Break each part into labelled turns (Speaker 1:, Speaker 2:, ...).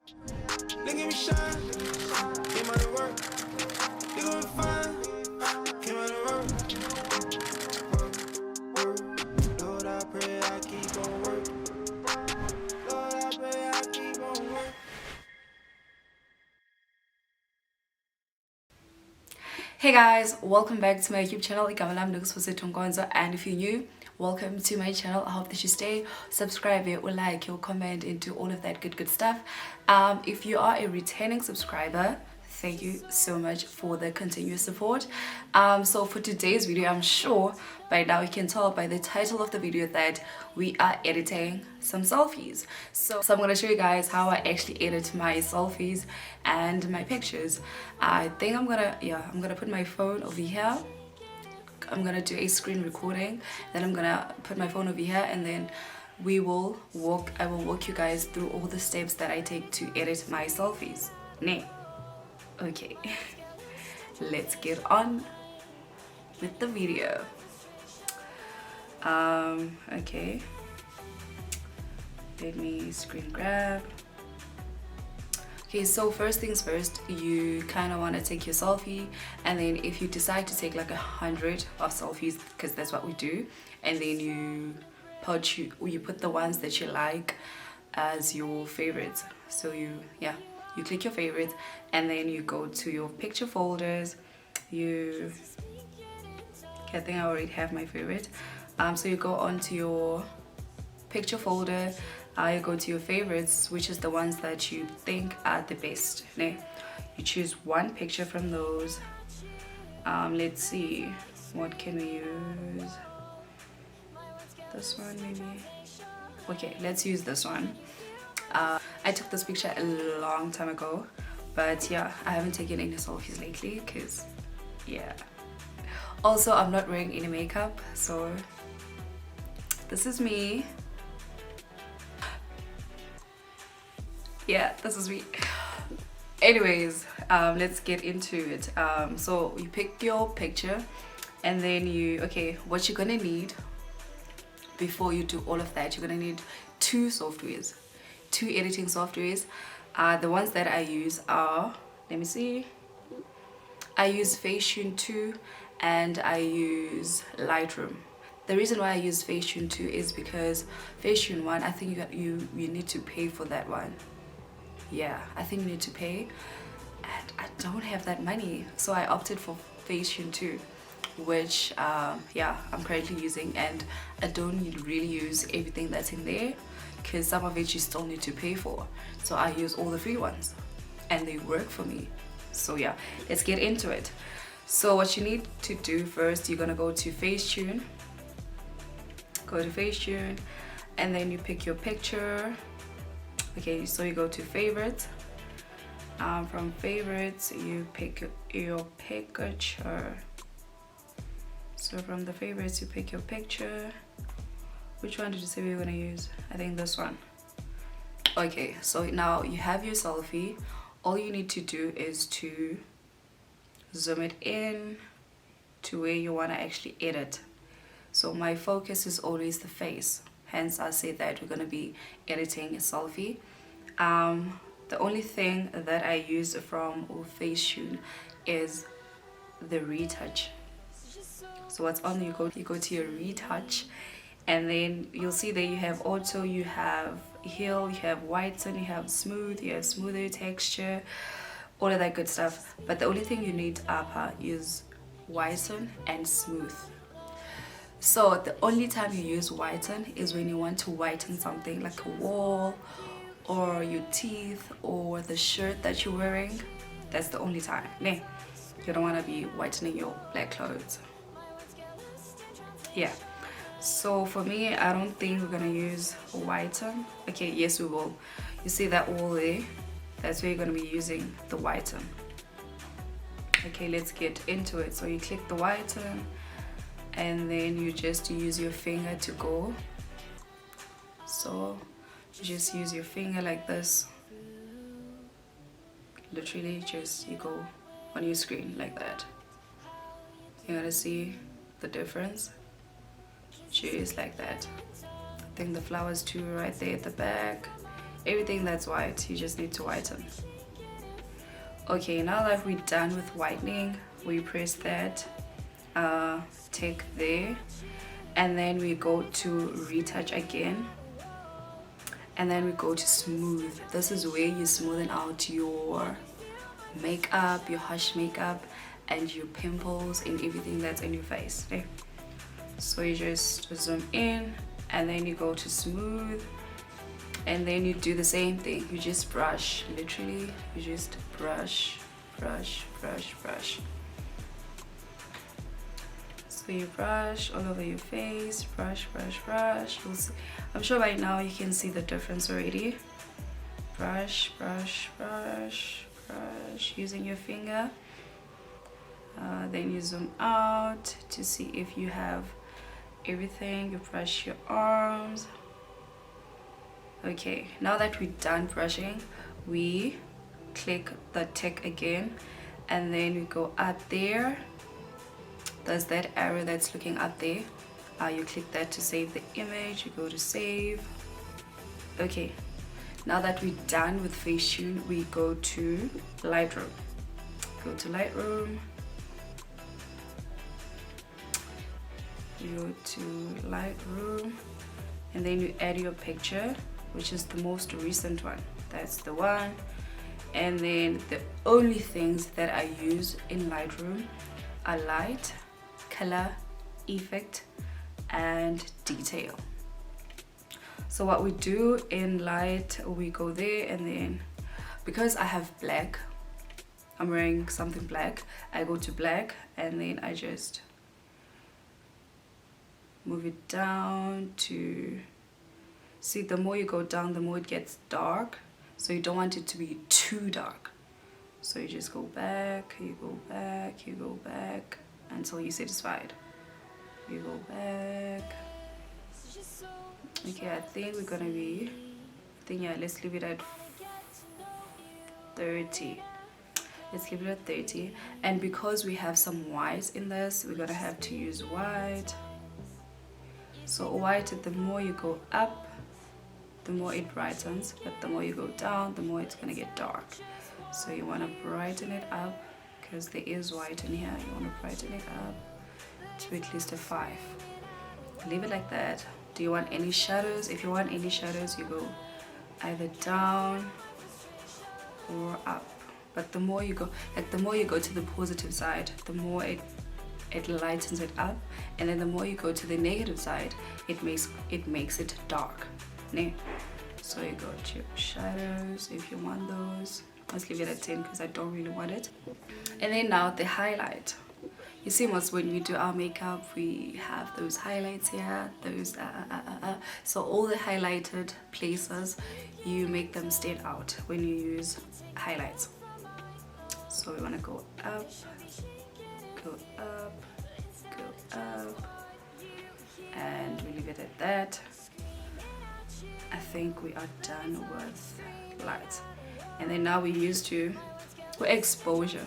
Speaker 1: Look at me shine, came out of work. Look at me fine, came out of work. Lord, I pray I keep on work. Lord, I pray I keep on work.
Speaker 2: Hey guys, welcome back to my YouTube channel. And if you're new, welcome to my channel. I hope that you stay, subscribe, or like, or comment, into all of that good stuff. If you are a returning subscriber, thank you so much for the continuous support. So for today's video, I'm sure by now you can tell by the title of the video that we are editing some selfies. So I'm going to show you guys how I actually edit my selfies and my pictures. I think I'm gonna put my phone over here. I'm gonna do a screen recording, then I'm gonna put my phone over here, and then I will walk you guys through all the steps that I take to edit my selfies. Nay. Okay. Let's get on with the video. Okay, let me screen grab. Okay, so first things first, you kind of want to take your selfie, and then if you decide to take like 100 of selfies, because that's what we do, and then you put the ones that you like as your favorites. So you click your favorites, and then you go to your picture folders. Okay, I think I already have my favorite. So you go onto your picture folder, you go to your favorites, which is the ones that you think are the best. You choose one picture from those. Let's see, what can we use? This one maybe. Okay, let's use this one. I took this picture a long time ago, but yeah, I haven't taken any selfies lately because yeah. Also, I'm not wearing any makeup, so this is me. Yeah, this is me. Anyways, let's get into it. So you pick your picture, and then what you're gonna need before you do all of that, you're gonna need two editing softwares. The ones that I use are, let me see, I use FACETUNE2 and I use Lightroom. The reason why I use FACETUNE2 is because FACETUNE1, I think you need to pay for that one. Yeah, I think you need to pay, and I don't have that money, so I opted for FACETUNE2, which I'm currently using, and I don't really use everything that's in there because some of it you still need to pay for. So I use all the free ones, and they work for me. So yeah, let's get into it. So what you need to do first, you're gonna go to FACETUNE. Go to FACETUNE, and then you pick your picture. Okay, so you go to favorites. From favorites, you pick your picture. So from the favorites, you pick your picture. Which one did you say we were gonna use? I think this one. Okay, so now you have your selfie. All you need to do is to zoom it in to where you want to actually edit. So my focus is always the face, hence I say that we're going to be editing a selfie. The only thing that I use from FACETUNE is the retouch. So what's on, you go to your retouch, and then you'll see that you have auto, you have heal, you have whiten, you have smooth, you have smoother texture, all of that good stuff. But the only thing you need is whiten and smooth. So the only time you use whiten is when you want to whiten something like a wall or your teeth or the shirt that you're wearing. That's the only time. Nah, you don't want to be whitening your black clothes. Yeah, so for me, I don't think we're gonna use whiten. Okay, yes we will. You see that wall there? That's where you're gonna be using the whiten. Okay, let's get into it. So you click the whiten, and then you just use your finger to go. So you just use your finger like this. Literally just you go on your screen like that. You're gonna see the difference. Just like that. I think the flowers too right there at the back. everything that's white, you just need to whiten. Okay, now that we're done with whitening, we press that tick there, and then we go to retouch again, and then we go to smooth. This is where you smoothen out your makeup, your harsh makeup, and your pimples and everything that's on your face. Okay? So you just zoom in, and then you go to smooth, and then you do the same thing. You just brush, literally you just brush, brush, brush, brush. So you brush all over your face, brush, brush, brush. You'll see, I'm sure by now you can see the difference already. Brush, brush, brush, brush, using your finger. Then you zoom out to see if you have everything. You brush your arms. Okay, now that we're done brushing, we click the tick again, and then we go up there. There's that arrow that's looking up there. You click that to save the image. You go to save. Okay, now that we're done with Facetune, we go to Lightroom. Go to Lightroom. You go to Lightroom, and then you add your picture, which is the most recent one. That's the one. And then the only things that I use in Lightroom are light, color, effect, and detail. So what we do in light, we go there, and then because I have black, I'm wearing something black, I go to black, and then I just move it down to, see, the more you go down, the more it gets dark. So you don't want it to be too dark. So you just go back, you go back, you go back until you're satisfied. You go back. Okay, I think we're gonna be, yeah, let's leave it at 30. Let's leave it at 30. And because we have some white in this, we're gonna have to use white. So white, the more you go up, the more it brightens, but the more you go down, the more it's gonna get dark. So you want to brighten it up, because there is white in here. You want to brighten it up to at least a 5. Leave it like that. Do you want any shadows? If you want any shadows, you go either down or up. But the more you go, like the more you go to the positive side, the more it lightens it up, and then the more you go to the negative side, it makes it dark. Nee. So you go to your shadows if you want those. Let's leave it at 10 because I don't really want it. And then now the highlight. You see, most when we do our makeup, we have those highlights here, those so all the highlighted places, you make them stand out when you use highlights. So we want to go up, go up, go up, and we leave it at that. I think we are done with light. And then now we use to exposure.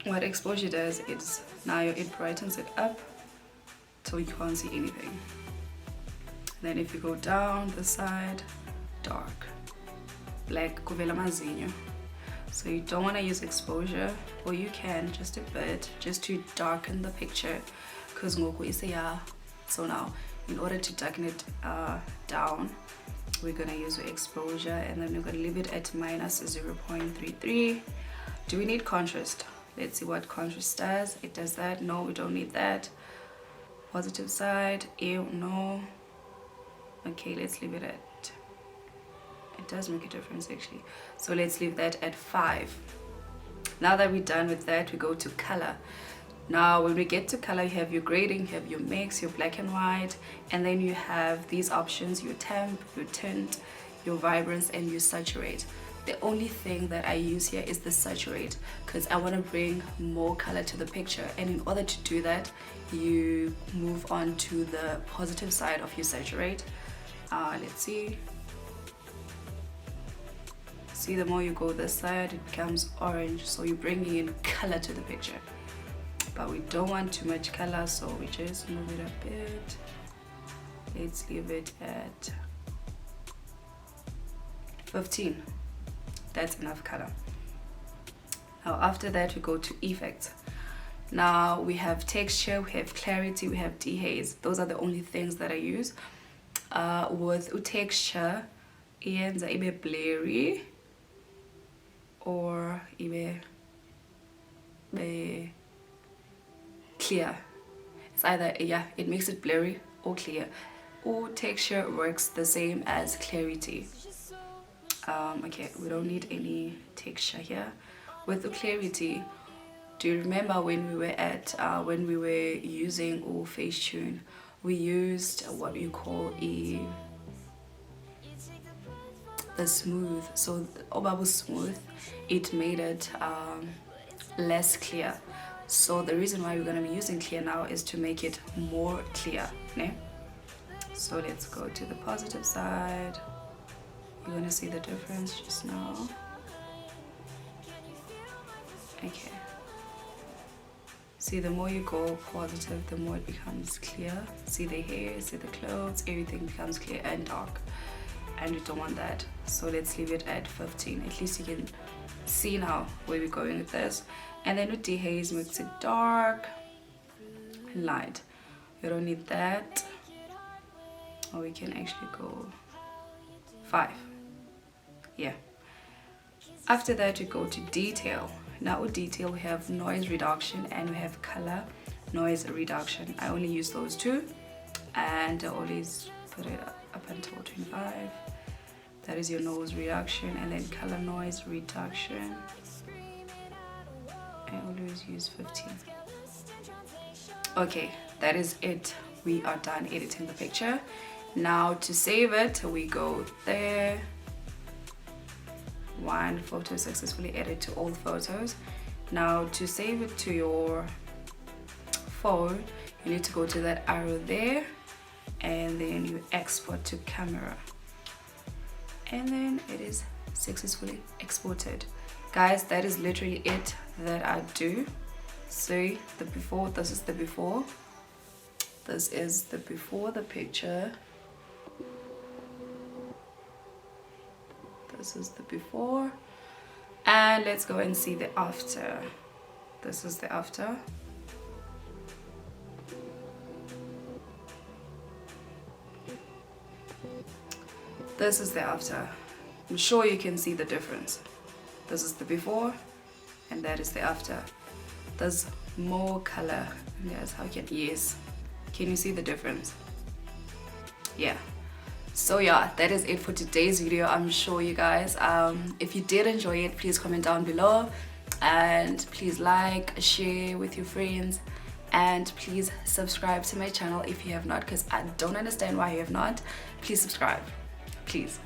Speaker 2: What exposure does is now it brightens it up till you can't see anything. And then if you go down the side, dark, black, kuvela mazinyo. So you don't want to use exposure, or you can just a bit, just to darken the picture, because ngoku is yeah. So now, in order to darken it down, we're gonna use exposure, and then we're gonna leave it at minus 0.33. Do we need contrast? Let's see what contrast does. It does that. No, we don't need that. Positive side, ew, no. Okay, let's leave it at, it does make a difference actually. So let's leave that at 5. Now that we're done with that, we go to color. Now when we get to color, you have your grading, you have your mix, your black and white, and then you have these options: your temp, your tint, your vibrance, and your saturate. The only thing that I use here is the saturate, because I want to bring more color to the picture, and in order to do that, you move on to the positive side of your saturate. Let's see, the more you go this side, it becomes orange, so you're bringing in color to the picture. But we don't want too much color, so we just move it a bit. Let's leave it at 15. That's enough color. Now after that we go to effects. Now we have texture, we have clarity, we have dehaze. Those are the only things that I use. With texture, iyenza ibe blurry or ibe clear. It's either, yeah, it makes it blurry or clear. Or texture works the same as clarity. Okay, we don't need any texture here. With the clarity, do you remember when we were using FACETUNE, we used what you call the smooth. So Obabu smooth, it made it less clear. So the reason why we're going to be using clear now is to make it more clear, né? So let's go to the positive side. You're going to see the difference just now. Okay. See, the more you go positive, the more it becomes clear. See the hair, see the clothes, everything becomes clear and dark. And we don't want that. So let's leave it at 15. At least you can see now where we're going with this. And then with dehaze, makes it dark and light. We don't need that. Or we can actually go 5. Yeah. After that, we go to detail. Now with detail, we have noise reduction and we have color noise reduction. I only use those two, and I always put it up until 25. That is your noise reduction, and then color noise reduction. I always use 15. Okay, that is it. We are done editing the picture. Now to save it, we go there. One photo successfully added to all photos. Now to save it to your phone, you need to go to that arrow there, and then you export to camera, and then it is successfully exported. Guys, that is literally it that I do. See the before, this is the before, this is the before the picture, this is the before, and let's go and see the after. This is the after. This is the after. I'm sure you can see the difference. This is the before and that is the after. There's more color. Yes, how can, yes. Can you see the difference? Yeah. So yeah, that is it for today's video. I'm sure you guys, if you did enjoy it, please comment down below, and please like, share with your friends, and please subscribe to my channel if you have not, because I don't understand why you have not. Please subscribe, please.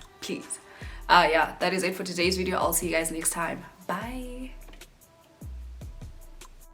Speaker 2: Yeah, that is it for today's video. I'll see you guys next time. Bye.